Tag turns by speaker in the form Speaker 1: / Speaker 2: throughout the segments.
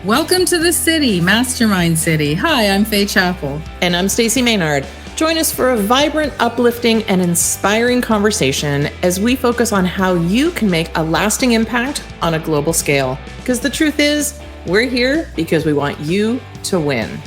Speaker 1: Welcome to the city, Mastermind City. Hi, I'm Faye Chappell.
Speaker 2: And I'm Stacey Maynard. Join us for a vibrant, uplifting, and inspiring conversation as we focus on how you can make a lasting impact on a global scale. Because the truth is, we're here because we want you to win.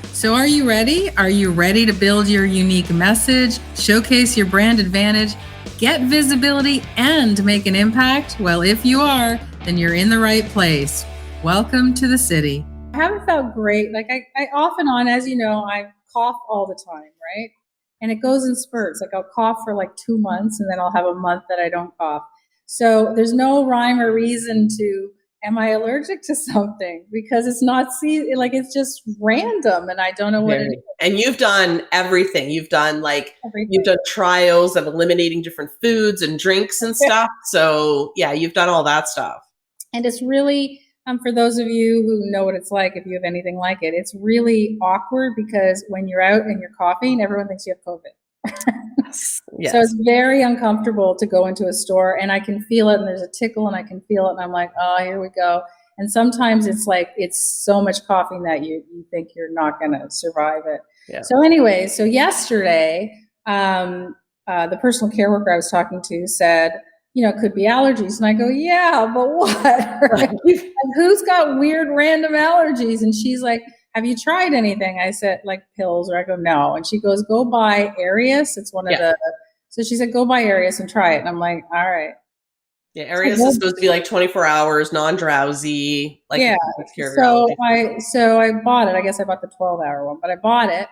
Speaker 1: So are you ready? Are you ready to build your unique message, showcase your brand advantage, get visibility, and make an impact? Well, if you are, then you're in the right place. Welcome to the city. I haven't felt great. Like I off and on, as you know, I cough all the time, right? And it goes in spurts. Like I'll cough for like 2 months and then I'll have a month that I don't cough. So there's no rhyme or reason to, am I allergic to something? Because it's not, it's just random and I don't know what it is.
Speaker 2: And you've done everything. You've done You've done trials of eliminating different foods and drinks and stuff. So yeah, you've done all that stuff.
Speaker 1: And it's really, for those of you who know what it's like, if you have anything like it, it's really awkward because when you're out and you're coughing, everyone thinks you have COVID. Yes. So it's very uncomfortable to go into a store and I can feel it and there's a tickle and I can feel it and I'm like, oh, here we go. And sometimes it's like, it's so much coughing that you think you're not going to survive it. Yeah. So anyway, so yesterday, the personal care worker I was talking to said, it could be allergies. And I go, yeah, but what? Right? Like, who's got weird random allergies? And she's like, have you tried anything? I said, like pills, or I go, no. And she goes, go buy Arius. It's one of so she said, go buy Arius and try it. And I'm like, all right.
Speaker 2: Yeah, Arius is supposed to be like 24 hours, non-drowsy.
Speaker 1: So I bought it. I guess I bought the 12-hour one, but I bought it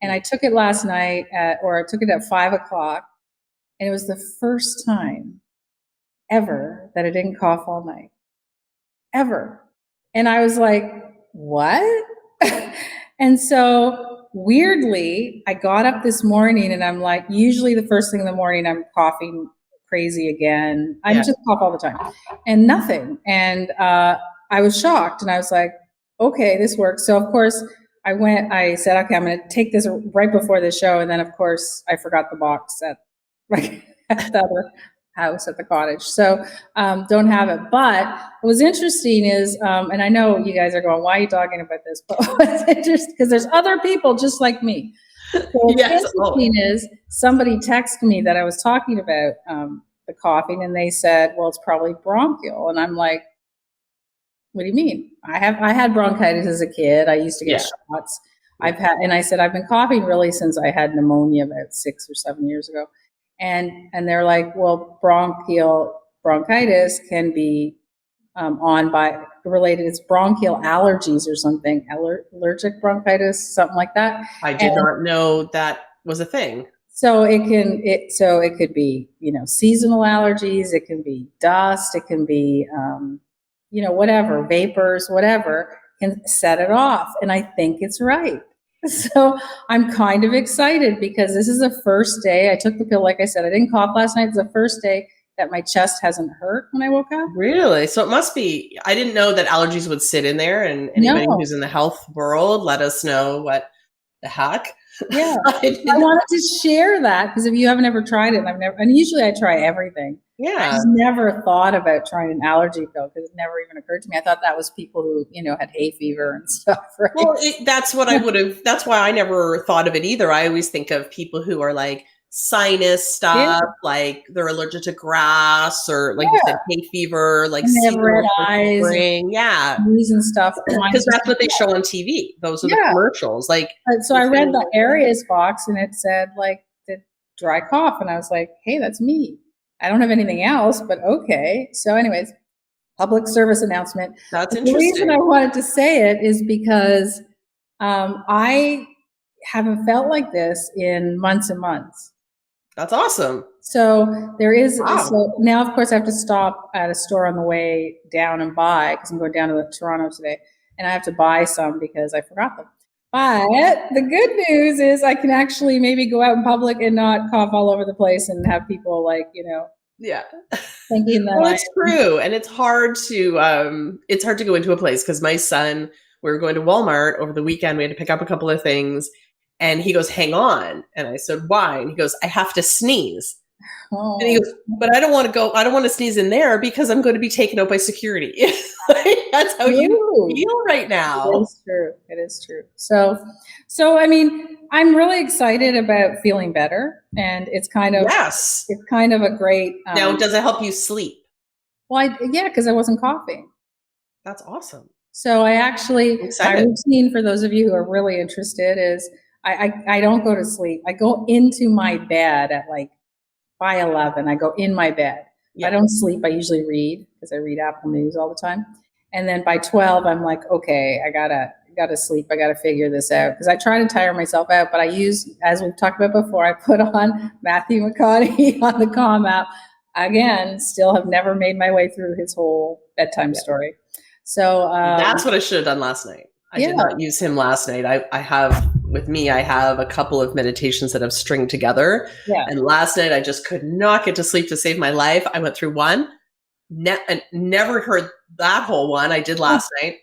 Speaker 1: and I took it last night I took it at 5:00. And it was the first time ever that I didn't cough all night. Ever. And I was like, what? And so weirdly, I got up this morning and I'm like, usually the first thing in the morning, I'm coughing crazy again. I just cough all the time and nothing. And I was shocked and I was like, okay, this works. So of course I said, okay, I'm going to take this right before the show. And then of course I forgot the box at the other house at the cottage. So don't have it. But what was interesting is, and I know you guys are going, why are you talking about this? But what's interesting, because there's other people just like me. So what's interesting is somebody texted me that I was talking about the coughing and they said, well, it's probably bronchial. And I'm like, what do you mean? I had bronchitis as a kid. I used to get shots. I said, I've been coughing really since I had pneumonia about 6 or 7 years ago. And they're like, well, bronchitis can be related. It's bronchial allergies or something, allergic bronchitis, something like that.
Speaker 2: I did not know that was a thing.
Speaker 1: So it could be, seasonal allergies. It can be dust. It can be, whatever, vapors, whatever can set it off. And I think it's right. So I'm kind of excited because this is the first day I took the pill. Like I said, I didn't cough last night. It's the first day that my chest hasn't hurt when I woke up.
Speaker 2: Really? So it must be, I didn't know that allergies would sit in there, and anybody who's in the health world, let us know what the heck.
Speaker 1: Yeah. I wanted to share that because if you haven't ever tried it, and usually I try everything. Yeah. I just never thought about trying an allergy pill because it never even occurred to me. I thought that was people who, had hay fever and stuff. Right?
Speaker 2: Well, that's why I never thought of it either. I always think of people who are like sinus stuff, like they're allergic to grass or like you said, hay fever, like
Speaker 1: and they have red eyes, knees and stuff.
Speaker 2: Because that's what they show on TV. Those are the commercials.
Speaker 1: So I read the Arius box and it said like the dry cough, and I was like, hey, that's me. I don't have anything else, but okay. So anyways, public service announcement.
Speaker 2: That's interesting.
Speaker 1: The reason I wanted to say it is because I haven't felt like this in months and months.
Speaker 2: That's awesome.
Speaker 1: So there is, so now of course I have to stop at a store on the way down and buy, because I'm going down to Toronto today, and I have to buy some because I forgot them. But the good news is I can actually maybe go out in public and not cough all over the place and have people thinking that.
Speaker 2: Well, it's true. And it's hard to go into a place because my son, we were going to Walmart over the weekend. We had to pick up a couple of things and he goes, hang on. And I said, why? And he goes, I have to sneeze. Oh. And he goes, but I don't want to sneeze in there because I'm going to be taken out by security. That's how you feel right now.
Speaker 1: It is true. It is true. So I mean, I'm really excited about feeling better, and it's kind of
Speaker 2: Yes.
Speaker 1: it's kind of a great.
Speaker 2: Now, does it help you sleep?
Speaker 1: Well, yeah, because I wasn't coughing.
Speaker 2: That's awesome.
Speaker 1: So I actually, my routine, for those of you who are really interested, is I don't go to sleep. I go into my bed at like by 11. I go in my bed.
Speaker 2: Yeah.
Speaker 1: I don't sleep. I usually read because I read Apple News all the time. And then by 12, I'm like, okay, I gotta sleep. I gotta figure this out, because I try to tire myself out. But I use, as we've talked about before, I put on Matthew McConaughey on the Calm app. Again, still have never made my way through his whole bedtime story. So
Speaker 2: that's what I should have done last night. I did not use him last night. I have a couple of meditations that have stringed together.
Speaker 1: Yeah.
Speaker 2: And last night I just could not get to sleep to save my life. I went through one, and never heard that whole one. I did last night.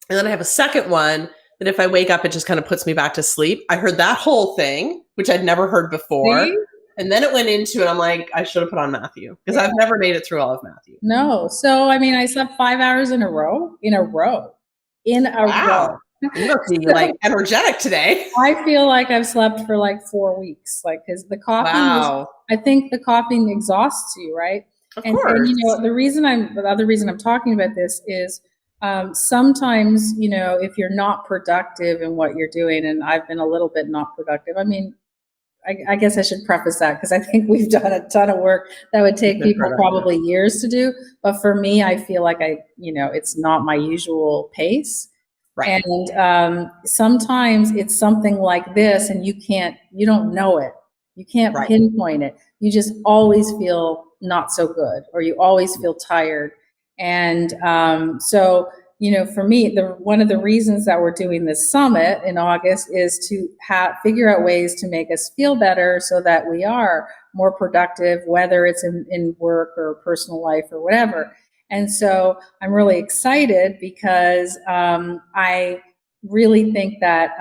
Speaker 2: And then I have a second one that if I wake up, it just kind of puts me back to sleep. I heard that whole thing, which I'd never heard before.
Speaker 1: See?
Speaker 2: And then it went into it. I'm like, I should have put on Matthew, because I've never made it through all of Matthew.
Speaker 1: No. So, I mean, I slept 5 hours in a row. Row. You
Speaker 2: must be like energetic today.
Speaker 1: I feel like I've slept for like 4 weeks, like, because the coughing, I think the coughing exhausts you, right?
Speaker 2: Of
Speaker 1: and,
Speaker 2: course.
Speaker 1: And, the other reason I'm talking about this is sometimes, if you're not productive in what you're doing, and I've been a little bit not productive. I mean, I guess I should preface that, because I think we've done a ton of work that would take people probably years to do. But for me, I feel like it's not my usual pace. Right. And sometimes it's something like this, and you don't know it. You can't pinpoint it. You just always feel not so good, or you always feel tired. And so, for me, one of the reasons that we're doing this summit in August is to figure out ways to make us feel better, so that we are more productive, whether it's in work or personal life or whatever. And so I'm really excited, because I really think that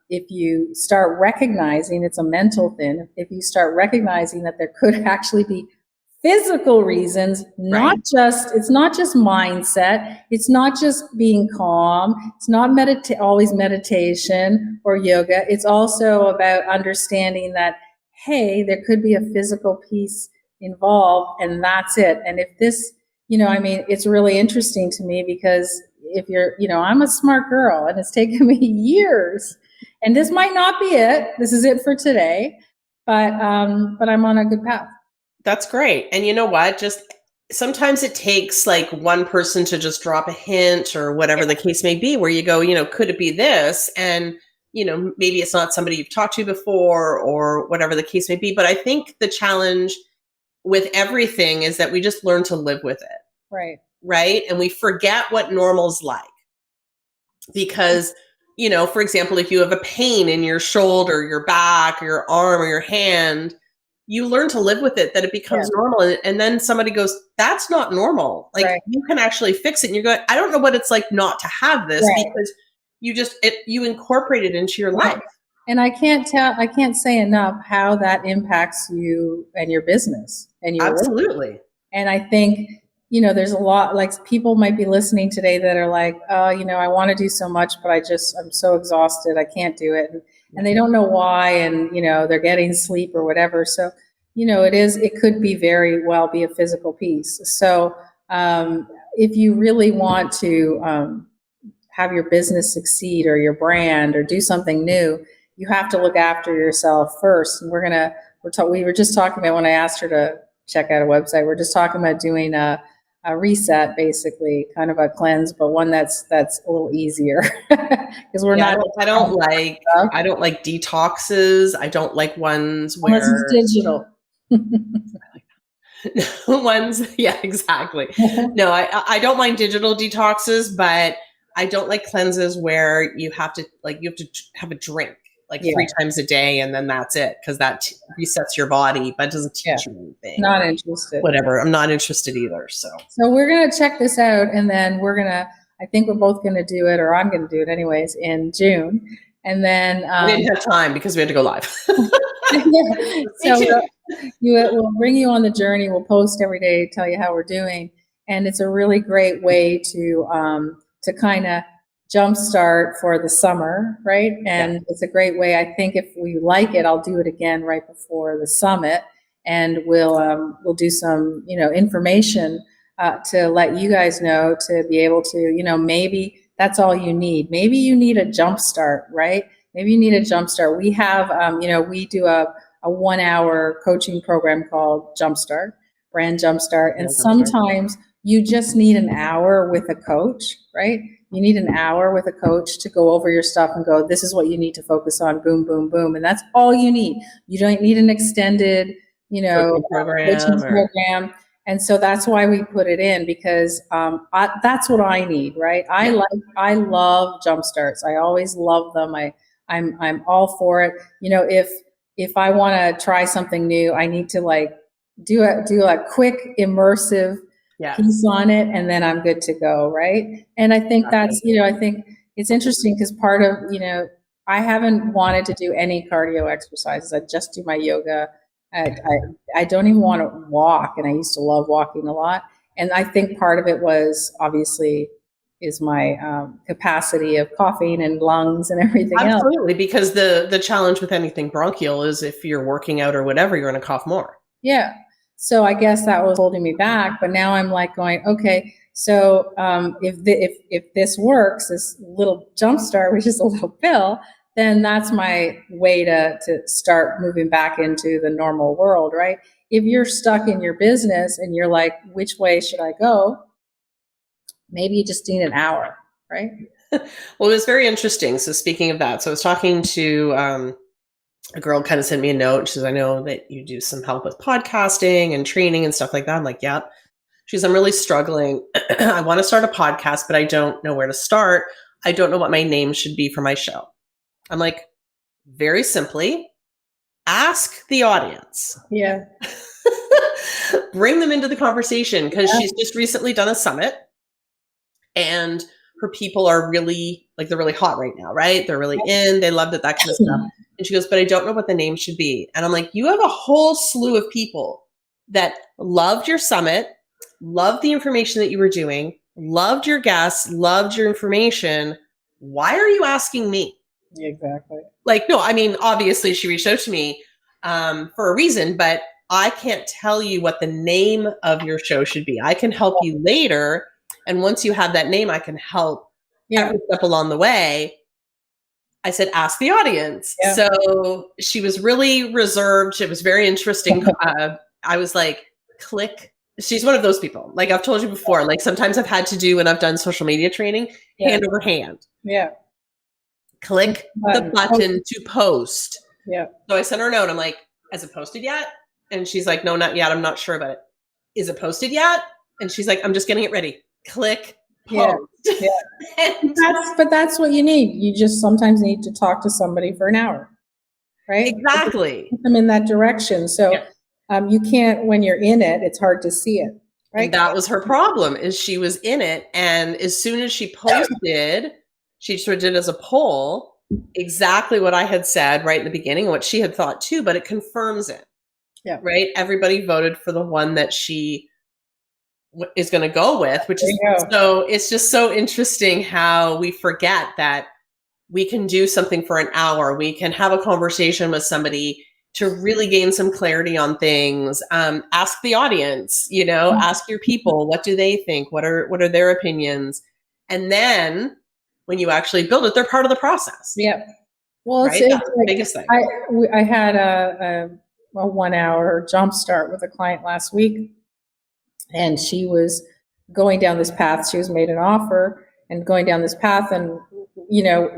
Speaker 1: if you start recognizing, it's a mental thing, if you start recognizing that there could actually be physical reasons, it's not just mindset, it's not just being calm, it's not always meditation or yoga, it's also about understanding that, hey, there could be a physical piece involved, and that's it. And if this, it's really interesting to me, because if you're, I'm a smart girl, and it's taken me years, and this might not be it, this is it for today, but I'm on a good path.
Speaker 2: That's great. And you know what? Just sometimes it takes like one person to just drop a hint, or whatever the case may be, where you go, could it be this? And, maybe it's not somebody you've talked to before, or whatever the case may be. But I think the challenge with everything is that we just learn to live with it.
Speaker 1: Right.
Speaker 2: Right. And we forget what normal's like. Because, for example, if you have a pain in your shoulder, your back, or your arm, or your hand, you learn to live with it, that it becomes normal. And then somebody goes, that's not normal. Like you can actually fix it. And you're going, I don't know what it's like not to have this, because you incorporate it into your life.
Speaker 1: And I can't say enough how that impacts you and your business and your
Speaker 2: absolutely
Speaker 1: work. And I think, there's a lot, like, people might be listening today that are like, I want to do so much, but I'm so exhausted, I can't do it. And they don't know why, and, they're getting sleep or whatever. So, it could be very well be a physical piece. So if you really want to have your business succeed, or your brand, or do something new, you have to look after yourself first. And we were just talking about, when I asked her to check out a website, we're just talking about doing a reset, basically, kind of a cleanse, but one that's a little easier, because we're not.
Speaker 2: I don't like detoxes. I don't like ones where
Speaker 1: it's digital.
Speaker 2: Ones, yeah, exactly. No, I don't mind digital detoxes, but I don't like cleanses where you have to have a drink like 3 times a day, and then that's it, because that resets your body, but it doesn't teach you anything.
Speaker 1: Not interested.
Speaker 2: Whatever. I'm not interested either. So
Speaker 1: we're going to check this out, and then I think we're both going to do it, or I'm going to do it anyways, in June. And then
Speaker 2: we didn't have time because we had to go live.
Speaker 1: So we'll bring you on the journey. We'll post every day, tell you how we're doing. and it's a really great way to kind of jumpstart for the summer, right? And it's a great way. I think if we like it, I'll do it again right before the summit, and we'll do some information to let you guys know, to be able to maybe that's all you need. Maybe you need a jumpstart, right? Maybe you need a jumpstart. We have we do a 1 hour coaching program called Brand Jumpstart, and sometimes you just need an hour with a coach, right? You need an hour with a coach to go over your stuff and go, this is what you need to focus on, boom, boom, boom. And that's all you need. You don't need an extended, coaching program. And so that's why we put it in, because that's what I need, right? I love jump starts. I always love them. I'm all for it. If I want to try something new, I need to do a quick immersive piece on it, and then I'm good to go, right? And I think that's, I think it's interesting because part of, I haven't wanted to do any cardio exercises. I just do my yoga. I don't even want to walk, and I used to love walking a lot. And I think part of it was obviously is my capacity of coughing and lungs and everything else.
Speaker 2: Absolutely, because the challenge with anything bronchial is if you're working out or whatever, you're going to cough more.
Speaker 1: Yeah. So I guess that was holding me back, but now I'm going, okay, so if this works, this little jumpstart, which is a little pill, then that's my way to start moving back into the normal world, right? If you're stuck in your business and you're like, which way should I go? Maybe you just need an hour, right?
Speaker 2: Well, it was very interesting. So speaking of that, so I was talking to a girl kind of sent me a note. She says, I know that you do some help with podcasting and training and stuff like that. I'm like, yep. She says, I'm really struggling. I want to start a podcast, but I don't know where to start. I don't know what my name should be for my show. I'm like, very simply, ask the audience.
Speaker 1: Yeah.
Speaker 2: Bring them into the conversation, because she's just recently done a summit, and her people are really, they're really hot right now, right? They're really in, they loved it, that kind of stuff. And she goes, but I don't know what the name should be. And I'm like, you have a whole slew of people that loved your summit, loved the information that you were doing, loved your guests, loved your information. Why are you asking me?
Speaker 1: Exactly.
Speaker 2: No, I mean, obviously she reached out to me for a reason, but I can't tell you what the name of your show should be. I can help you later. And once you have that name, I can help every step along the way. I said, ask the audience. Yeah. So she was really reserved. It was very interesting. I was like, click. She's one of those people. Like I've told you before, sometimes I've had to do when I've done social media training, hand over hand.
Speaker 1: Yeah.
Speaker 2: Click the button to post.
Speaker 1: Yeah.
Speaker 2: So I sent her a note. I'm like, has it posted yet? And she's like, no, not yet. I'm not sure about it. Is it posted yet? And she's like, I'm just getting it ready. Click. Post.
Speaker 1: Yeah. But that's what you need. You just sometimes need to talk to somebody for an hour, right?
Speaker 2: Exactly.
Speaker 1: Put them in that direction. So you can't, when you're in it, it's hard to see it, right?
Speaker 2: And that was her problem, is she was in it. And as soon as she posted, she sort of did as a poll exactly what I had said right in the beginning, what she had thought too, but it confirms it.
Speaker 1: Yeah.
Speaker 2: Right. Everybody voted for the one that she is going to go with, which is so, it's just so interesting how we forget that we can do something for an hour. We can have a conversation with somebody to really gain some clarity on things. Ask the audience, ask your people, what do they think? What are their opinions? And then when you actually build it, they're part of the process.
Speaker 1: Yeah. Well,
Speaker 2: right? That's the biggest thing.
Speaker 1: I had a 1 hour jumpstart with a client last week, and she was going down this path. She was made an offer and going down this path, and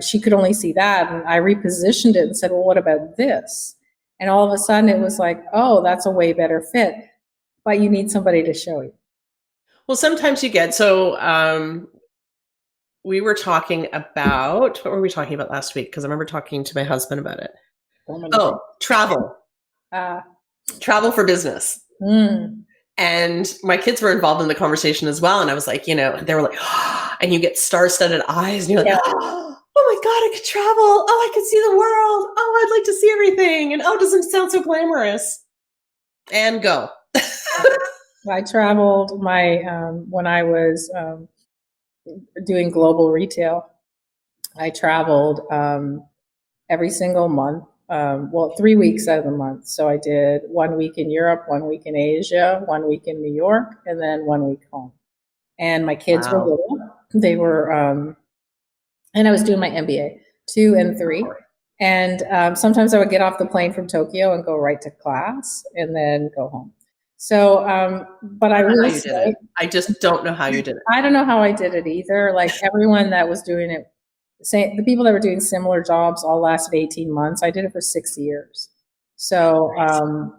Speaker 1: she could only see that. And I repositioned it and said, well, what about this? And all of a sudden it was like, oh, that's a way better fit, but you need somebody to show you.
Speaker 2: Well, sometimes you get, so we were talking about, what were we talking about last week? Because I remember talking to my husband about it. Travel. Travel for business. And my kids were involved in the conversation as well. And I was like, they were like, oh, and you get star-studded eyes and you're like, oh my God, I could travel. Oh, I could see the world. Oh, I'd like to see everything. And oh, doesn't it sound so glamorous? And go.
Speaker 1: I traveled when I was doing global retail. I traveled every single month. Well, 3 weeks out of the month. So I did 1 week in Europe, 1 week in Asia, 1 week in New York, and then 1 week home. And my kids were
Speaker 2: Wow.
Speaker 1: little. They were, and I was doing my MBA, 2 and 3. And sometimes I would get off the plane from Tokyo and go right to class and then go home. So, but I
Speaker 2: I don't know
Speaker 1: will
Speaker 2: how you did it.
Speaker 1: say,
Speaker 2: I just don't know how you did it.
Speaker 1: I don't know how I did it either. Like everyone that was doing it, say the people that were doing similar jobs all lasted 18 months. I did it for 6 years. So,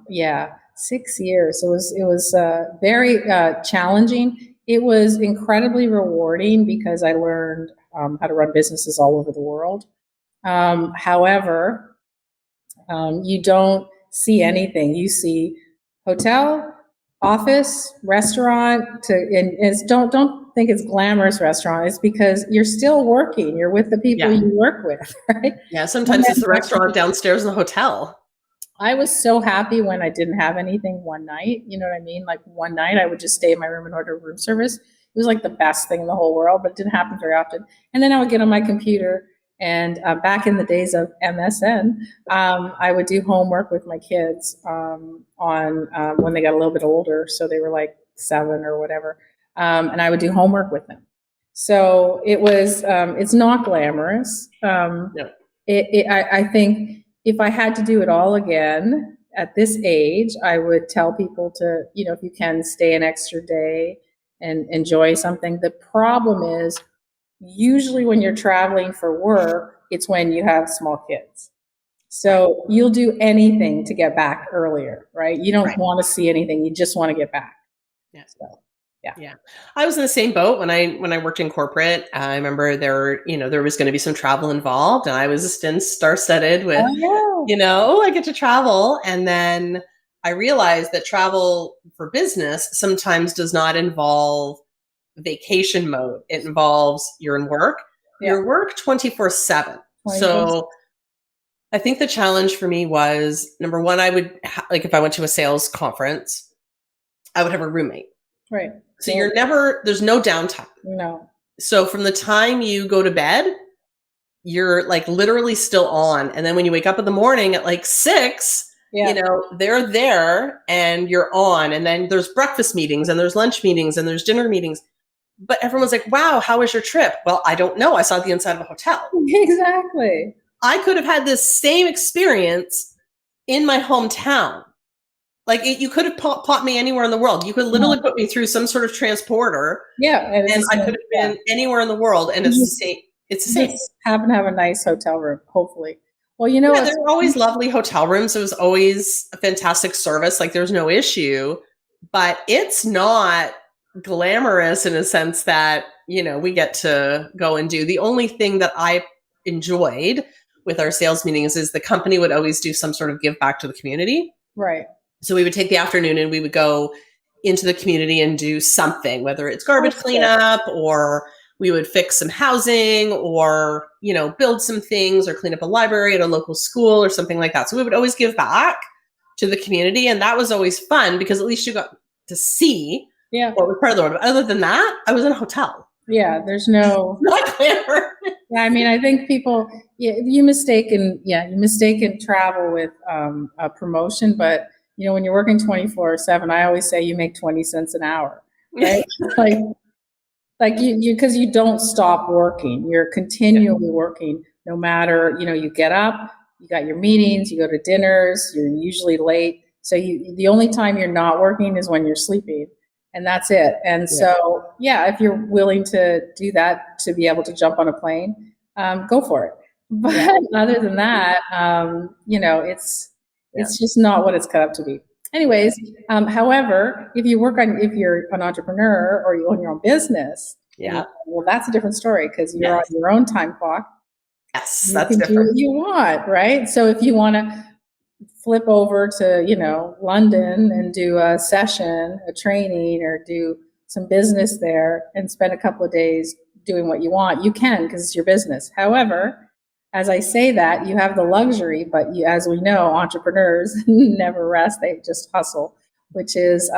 Speaker 1: yeah, 6 years. It was very challenging. It was incredibly rewarding because I learned how to run businesses all over the world. However, you don't see anything. You see hotel, office, restaurant, and don't think it's glamorous restaurant. It's because you're still working. You're with the people
Speaker 2: Yeah.
Speaker 1: you work with, right?
Speaker 2: Yeah. Sometimes it's the restaurant downstairs in the hotel.
Speaker 1: I was so happy when I didn't have anything one night. You know what I mean? Like one night I would just stay in my room and order room service. It was like the best thing in the whole world, but it didn't happen very often. And then I would get on my computer and back in the days of MSN, I would do homework with my kids on when they got a little bit older. So they were like 7 or whatever. And I would do homework with them. So it's not glamorous.
Speaker 2: No.
Speaker 1: I think if I had to do it all again at this age, I would tell people to, if you can, stay an extra day and enjoy something. The problem is, usually when you're traveling for work, it's when you have small kids. So you'll do anything to get back earlier, right? You don't want to see anything. You just want to get back.
Speaker 2: Yeah.
Speaker 1: So,
Speaker 2: yeah. I was in the same boat when I worked in corporate. I remember there was going to be some travel involved, and I was star-studded with, I get to travel. And then I realized that travel for business sometimes does not involve vacation mode. It involves you're in work, you're work 24/7. So I think the challenge for me was, number one, I would if I went to a sales conference, I would have a roommate.
Speaker 1: Right.
Speaker 2: So there's no downtime.
Speaker 1: No.
Speaker 2: So from the time you go to bed, you're like literally still on. And then when you wake up in the morning at like 6, they're there and you're on. And then there's breakfast meetings and there's lunch meetings and there's dinner meetings. But everyone's like, wow, how was your trip? Well, I don't know. I saw the inside of a hotel.
Speaker 1: Exactly.
Speaker 2: I could have had this same experience in my hometown. Like you could have popped me anywhere in the world. You could literally put me through some sort of transporter.
Speaker 1: Yeah.
Speaker 2: And I could have been anywhere in the world. And it's the same. It's the same.
Speaker 1: Just happen to have a nice hotel room, hopefully. Well,
Speaker 2: there were always lovely hotel rooms. It was always a fantastic service. Like there's no issue, but it's not glamorous in a sense that, we get to go and do. The only thing that I enjoyed with our sales meetings is the company would always do some sort of give back to the community.
Speaker 1: Right.
Speaker 2: So we would take the afternoon and we would go into the community and do something, whether it's garbage cleanup or we would fix some housing or, build some things or clean up a library at a local school or something like that. So we would always give back to the community. And that was always fun because at least you got to see what was part of the world. But other than that, I was in a hotel.
Speaker 1: Yeah, there's no.
Speaker 2: Not glamour.
Speaker 1: Yeah, I mean, I think people, you mistaken travel with a promotion, but when you're working 24/7, I always say you make 20 cents an hour, right? like you because you don't stop working. You're continually working, no matter, you get up, you got your meetings, you go to dinners, you're usually late. So the only time you're not working is when you're sleeping. And that's it. And so, if you're willing to do that to be able to jump on a plane, go for it. But other than that, it's just not what it's cut up to be. Anyways, however, if you're an entrepreneur or you own your own business, well, that's a different story because you're on your own time clock.
Speaker 2: Yes,
Speaker 1: you
Speaker 2: that's
Speaker 1: can
Speaker 2: different.
Speaker 1: do what you want, right? So if you want to flip over to, London and do a session, a training, or do some business there and spend a couple of days doing what you want, you can because it's your business. However, as I say that, you have the luxury, but as we know, entrepreneurs never rest. They just hustle, which is,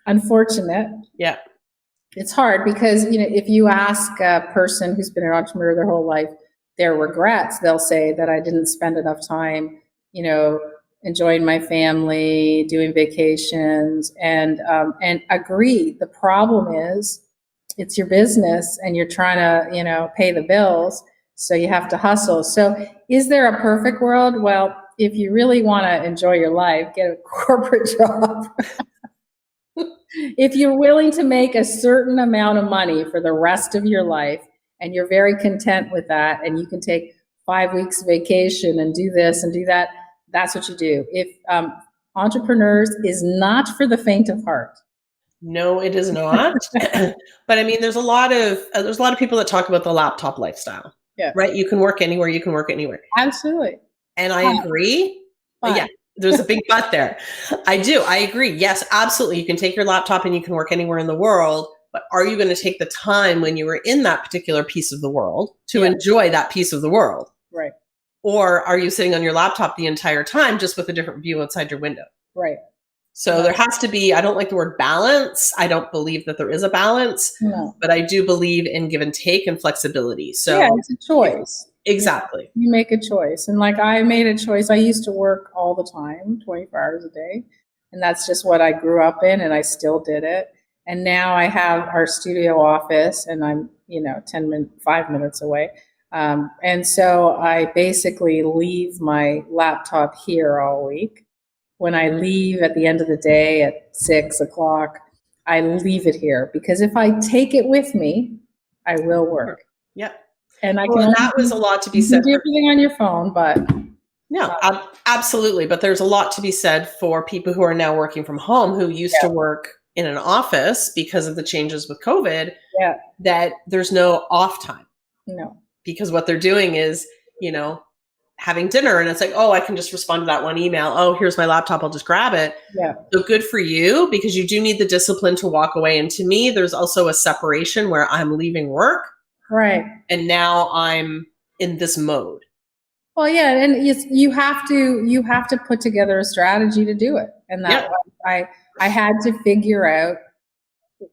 Speaker 1: unfortunate.
Speaker 2: Yeah.
Speaker 1: It's hard because, if you ask a person who's been an entrepreneur their whole life, their regrets, they'll say that I didn't spend enough time, enjoying my family, doing vacations, and agree. The problem is it's your business and you're trying to, pay the bills. So you have to hustle. So is there a perfect world? Well, if you really want to enjoy your life, get a corporate job. If you're willing to make a certain amount of money for the rest of your life and you're very content with that and you can take 5 weeks vacation and do this and do that, that's what you do. If entrepreneurs is not for the faint of heart.
Speaker 2: No, it is not. But I mean, there's a lot of people that talk about the laptop lifestyle.
Speaker 1: Yeah.
Speaker 2: Right? You can work anywhere, you can work anywhere.
Speaker 1: Absolutely.
Speaker 2: And I agree. But yeah, there's a big but there. I do. I agree. Yes, absolutely. You can take your laptop and you can work anywhere in the world. But are you going to take the time when you were in that particular piece of the world to enjoy that piece of the world?
Speaker 1: Right.
Speaker 2: Or are you sitting on your laptop the entire time just with a different view outside your window?
Speaker 1: Right.
Speaker 2: So there has to be, I don't like the word balance. I don't believe that there is a balance, but I do believe in give and take and flexibility. So
Speaker 1: yeah, it's a choice.
Speaker 2: Exactly.
Speaker 1: You make a choice. And like I made a choice. I used to work all the time, 24 hours a day. And that's just what I grew up in and I still did it. And now I have our studio office and I'm, 5 minutes away. And so I basically leave my laptop here all week. When I leave at the end of the day at 6:00, I leave it here because if I take it with me, I will work.
Speaker 2: Yep.
Speaker 1: And
Speaker 2: that was a lot to be said.
Speaker 1: You can do everything on your phone, but
Speaker 2: no, absolutely. But there's a lot to be said for people who are now working from home who used to work in an office because of the changes with COVID.
Speaker 1: Yeah.
Speaker 2: That there's no off time.
Speaker 1: No.
Speaker 2: Because what they're doing is, having dinner and it's like, oh, I can just respond to that one email. Oh, here's my laptop. I'll just grab it.
Speaker 1: Yeah.
Speaker 2: So good for you because you do need the discipline to walk away. And to me, there's also a separation where I'm leaving work.
Speaker 1: Right.
Speaker 2: And now I'm in this mode.
Speaker 1: Well, yeah. And you have to put together a strategy to do it. And that I had to figure out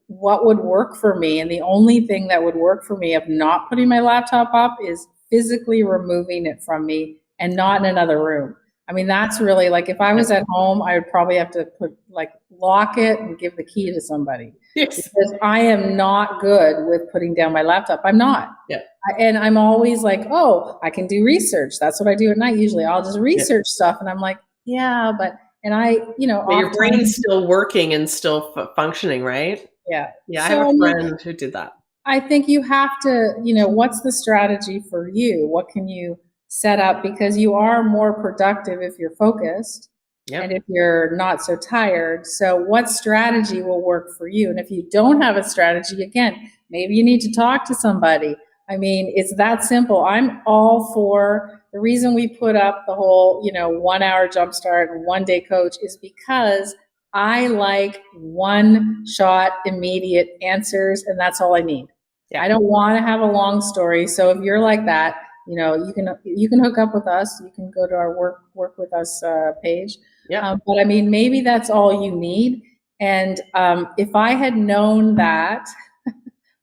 Speaker 1: what would work for me. And the only thing that would work for me of not putting my laptop up is physically removing it from me and not in another room. I mean, that's really like if I was at home, I would probably have to lock it and give the key to somebody.
Speaker 2: Yes.
Speaker 1: Because I am not good with putting down my laptop. I'm not.
Speaker 2: Yeah.
Speaker 1: And I'm always like, oh, I can do research. That's what I do at night. Usually I'll just research stuff. And I'm like, yeah, but
Speaker 2: your brain's still working and still functioning, right?
Speaker 1: Yeah.
Speaker 2: Yeah. So, I have a friend who did that.
Speaker 1: I think you have to, what's the strategy for you? What can you set up? Because you are more productive if you're focused and if you're not so tired. So what strategy will work for you? And if you don't have a strategy, again, maybe you need to talk to somebody. I mean, it's that simple. I'm all for the reason we put up the whole, 1 hour jumpstart and 1 day coach is because I like one shot, immediate answers, and that's all I need. Yeah. I don't want to have a long story. So if you're like that, you can hook up with us. You can go to our work with us page.
Speaker 2: Yeah.
Speaker 1: But I mean, maybe that's all you need. And if I had known that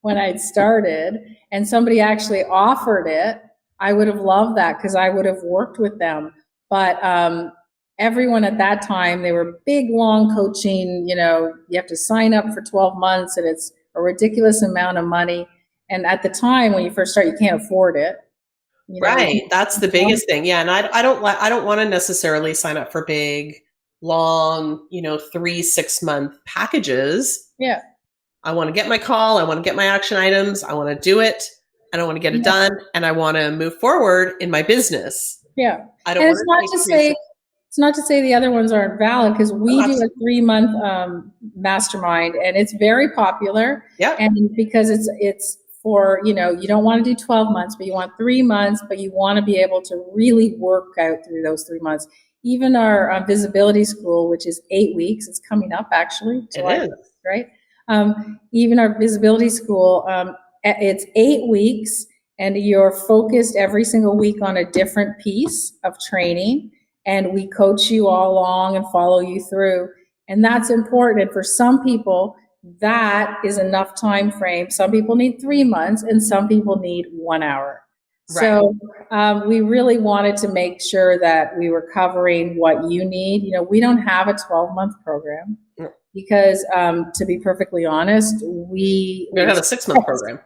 Speaker 1: when I'd started and somebody actually offered it, I would have loved that because I would have worked with them. But everyone at that time, they were big, long coaching, you have to sign up for 12 months and it's a ridiculous amount of money. And at the time when you first start, you can't afford it.
Speaker 2: Right. That's the biggest thing. Yeah. And I don't want to necessarily sign up for big, long, 3-6 month packages.
Speaker 1: Yeah.
Speaker 2: I want to get my call. I want to get my action items. I want to do it and I want to get it done. And I want to move forward in my business.
Speaker 1: Yeah.
Speaker 2: I don't
Speaker 1: and it's not to say the other ones aren't valid because we do a 3-month mastermind and it's very popular.
Speaker 2: Yeah.
Speaker 1: And because it's for, you don't want to do 12 months, but you want 3 months, but you want to be able to really work out through those 3 months. Even our visibility school, which is 8 weeks, it's coming up actually.
Speaker 2: It is.
Speaker 1: Right? Even our visibility school, it's 8 weeks and you're focused every single week on a different piece of training. And we coach you all along and follow you through. And that's important. And for some people, that is enough time frame. Some people need 3 months and some people need 1 hour.
Speaker 2: Right.
Speaker 1: So we really wanted to make sure that we were covering what you need. We don't have a 12-month program because, to be perfectly honest, we
Speaker 2: don't have a 6-month program.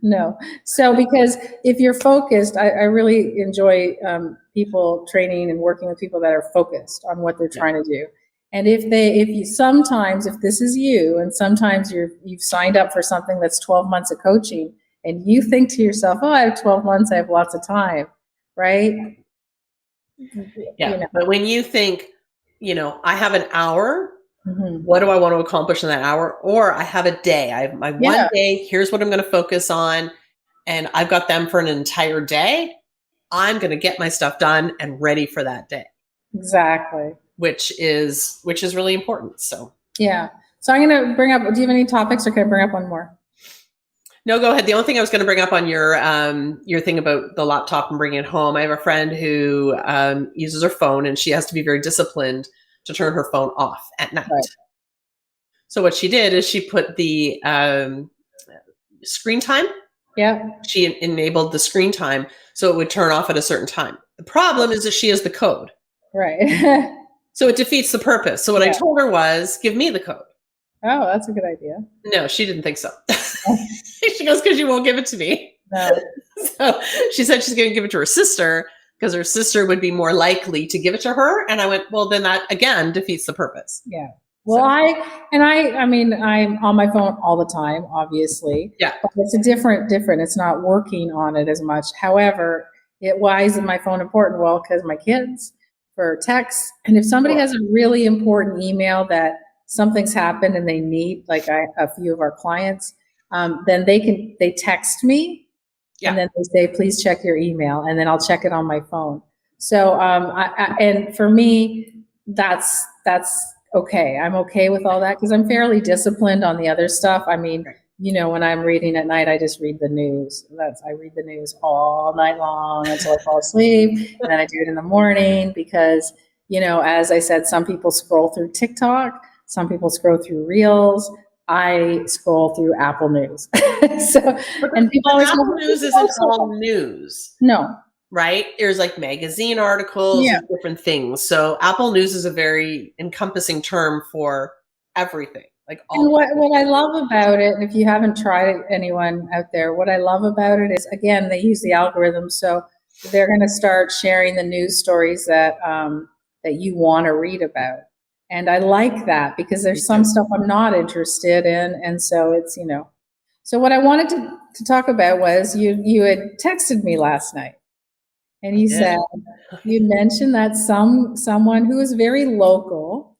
Speaker 1: No. So because if you're focused, I really enjoy people training and working with people that are focused on what they're trying to do. And if this is you, and sometimes you've signed up for something that's 12 months of coaching, and you think to yourself, oh, I have 12 months, I have lots of time, right?
Speaker 2: Yeah. But when you think, I have an hour, what do I want to accomplish in that hour? Or I have a day. I have my one day. Here's what I'm going to focus on. And I've got them for an entire day. I'm going to get my stuff done and ready for that day.
Speaker 1: Exactly.
Speaker 2: Which is really important. So,
Speaker 1: yeah. So I'm going to bring up, do you have any topics or can I bring up one more?
Speaker 2: No, go ahead. The only thing I was going to bring up on your thing about the laptop and bringing it home, I have a friend who uses her phone and she has to be very disciplined to turn her phone off at night. Right. So what she did is she put the screen time.
Speaker 1: Yeah.
Speaker 2: She enabled the screen time so it would turn off at a certain time. The problem is that she has the code.
Speaker 1: Right.
Speaker 2: So it defeats the purpose. So what I told her was, give me the code.
Speaker 1: Oh, that's a good idea.
Speaker 2: No, she didn't think so. She goes, because you won't give it to me.
Speaker 1: No.
Speaker 2: So she said she's going to give it to her sister because her sister would be more likely to give it to her. And I went, well, then that again defeats the purpose.
Speaker 1: Yeah. Well, I mean, I'm on my phone all the time, obviously.
Speaker 2: Yeah.
Speaker 1: But it's a different. It's not working on it as much. However, why is my phone important? Well, because my kids, for texts. And if somebody has a really important email that something's happened and they need, like a few of our clients, then they text me and then they say, please check your email. And then I'll check it on my phone. So, and for me, that's okay. I'm okay with all that because I'm fairly disciplined on the other stuff. I mean, when I'm reading at night, I just read the news. I read the news all night long until I fall asleep. And then I do it in the morning because, as I said, some people scroll through TikTok. Some people scroll through Reels. I scroll through Apple News. And people always
Speaker 2: Apple News isn't all news.
Speaker 1: No.
Speaker 2: Right? There's like magazine articles and different things. So Apple News is a very encompassing term for everything. Like all.
Speaker 1: And what I love about it, and if you haven't tried it, anyone out there, what I love about it is, again, they use the algorithm. So they're going to start sharing the news stories that you want to read about. And I like that because there's some stuff I'm not interested in. And so it's, so what I wanted to talk about was you had texted me last night and you said, you mentioned that someone who is very local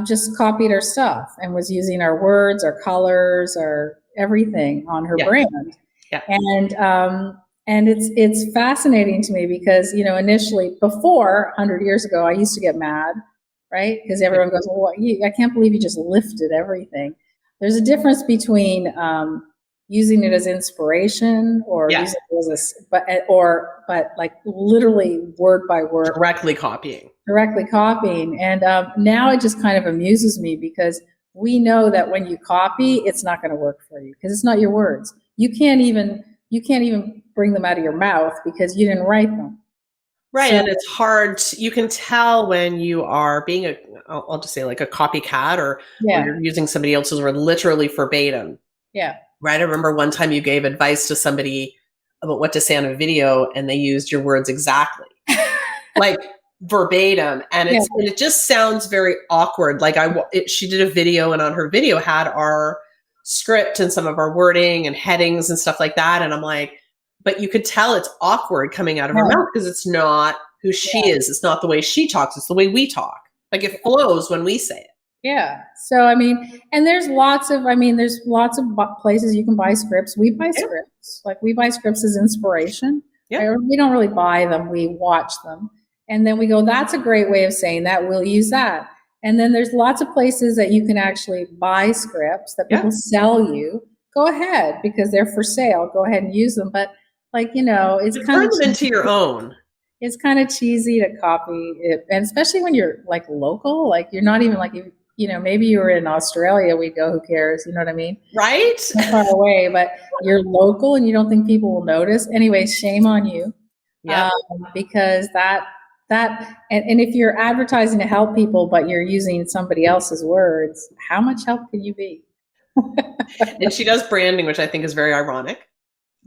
Speaker 1: just copied our stuff and was using our words, our colors, our everything on her brand.
Speaker 2: Yeah.
Speaker 1: And it's fascinating to me because, initially before 100 years ago, I used to get mad, right? Because everyone goes, well, I can't believe you just lifted everything. There's a difference between using it as inspiration or using it as but like literally word by word.
Speaker 2: Directly copying.
Speaker 1: And now it just kind of amuses me because we know that when you copy, it's not going to work for you because it's not your words. You can't even bring them out of your mouth because you didn't write them.
Speaker 2: Right. So, and it's hard. You can tell when you are being I'll just say like a copycat or you're using somebody else's word literally verbatim.
Speaker 1: Yeah.
Speaker 2: Right. I remember one time you gave advice to somebody about what to say on a video and they used your words exactly. Like verbatim. And it just sounds very awkward. Like she did a video and on her video had our script and some of our wording and headings and stuff like that. And I'm like, but you could tell it's awkward coming out of her mouth because it's not who she is. It's not the way she talks. It's the way we talk. Like it flows when we say it.
Speaker 1: Yeah. So, I mean, and there's lots of places you can buy scripts. We buy scripts. Like we buy scripts as inspiration. Yeah. We don't really buy them. We watch them. And then we go, that's a great way of saying that. We'll use that. And then there's lots of places that you can actually buy scripts that people sell you. Go ahead because they're for sale. Go ahead and use them. But it's kind
Speaker 2: turn them into your own.
Speaker 1: it's kind of cheesy to copy it, and especially when you're like local, like you're not even like maybe you were in Australia, we'd go, who cares? You know what I mean?
Speaker 2: Right?
Speaker 1: So far away, but you're local and you don't think people will notice. Anyway, shame on you,
Speaker 2: Yep.
Speaker 1: because and if you're advertising to help people, but you're using somebody else's words, how much help can you be?
Speaker 2: And she does branding, which I think is very ironic.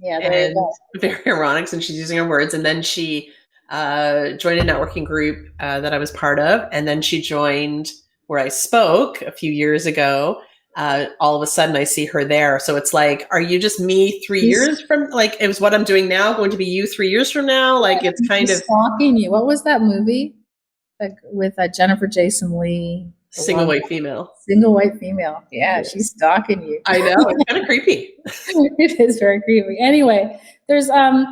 Speaker 1: Yeah, there you
Speaker 2: And
Speaker 1: go.
Speaker 2: very ironic since she's using her words. And then she joined a networking group that I was part of. And then she joined where I spoke a few years ago. All of a sudden I see her there. So it's like, are you just me 3 years from, like, it was what I'm doing now going to be you 3 years from now? Like, it's kind of
Speaker 1: stalking you. What was that movie? Like with Jennifer Jason Leigh?
Speaker 2: Single white female.
Speaker 1: Single white female. Yeah, she's stalking you.
Speaker 2: I know. It's kind of creepy.
Speaker 1: It is very creepy. Anyway, there's again,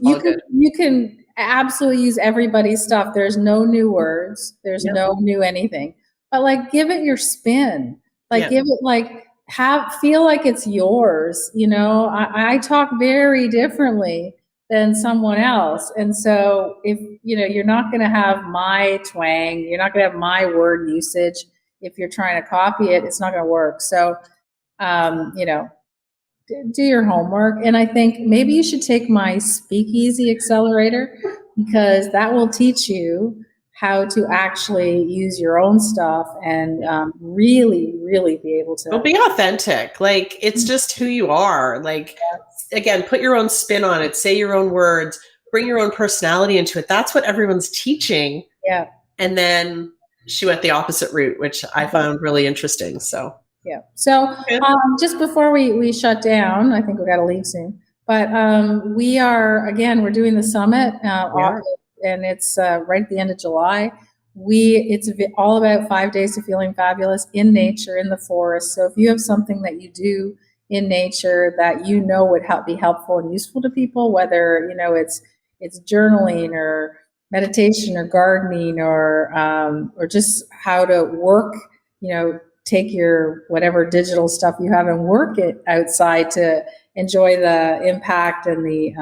Speaker 1: you can absolutely use everybody's stuff. There's no new words. There's no new anything. But like, give it your spin. Like, give it like feel like it's yours. I talk very differently than someone else, and so if you're not going to have my twang, you're not going to have my word usage. If you're trying to copy it, it's not going to work. So, do your homework. And I think maybe you should take my Speakeasy Accelerator, because that will teach you how to actually use your own stuff and really, really be able to.
Speaker 2: Well, be authentic. Like, it's just who you are. Like, again, put your own spin on it. Say your own words. Bring your own personality into it. That's what everyone's teaching.
Speaker 1: Yeah.
Speaker 2: And then she went the opposite route, which I found really interesting. So.
Speaker 1: Yeah. So just before we shut down, I think we got to leave soon. But we're doing the summit, and it's right at the end of July. It's all about 5 days of feeling fabulous in nature, in the forest. So if you have something that you do in nature that would be helpful and useful to people, whether it's journaling or meditation or gardening or just how to work, take your whatever digital stuff you have and work it outside to enjoy the impact and the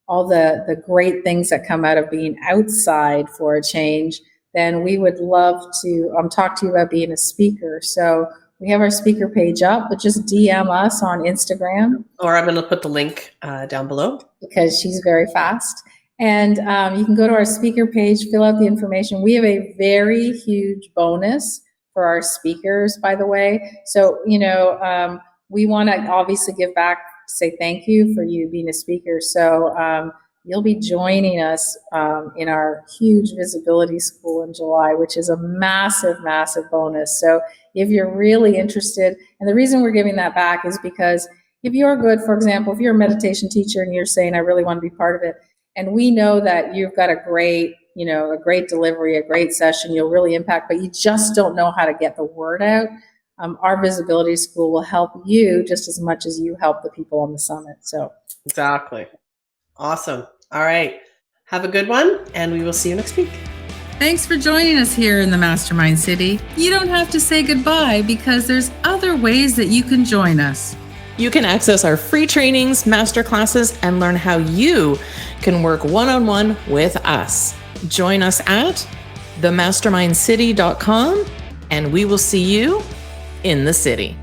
Speaker 1: all the great things that come out of being outside for a change, then we would love to talk to you about being a speaker. So we have our speaker page up, but just DM us on Instagram.
Speaker 2: Or I'm going to put the link down below.
Speaker 1: Because she's very fast. And you can go to our speaker page, fill out the information. We have a very huge bonus for our speakers, by the way. So, we want to obviously give back, say thank you for you being a speaker. So you'll be joining us in our huge visibility school in July, which is a massive, massive bonus. So if you're really interested, and the reason we're giving that back is because if you're good, for example, if you're a meditation teacher and you're saying, I really want to be part of it, and we know that you've got a great delivery, a great session, you'll really impact, but you just don't know how to get the word out, our visibility school will help you just as much as you help the people on the summit. So
Speaker 2: exactly. Awesome. All right. Have a good one, and we will see you next week.
Speaker 1: Thanks for joining us here in the Mastermind City. You don't have to say goodbye, because there's other ways that you can join us.
Speaker 2: You can access our free trainings, masterclasses, and learn how you can work one-on-one with us. Join us at themastermindcity.com, and we will see you in the city.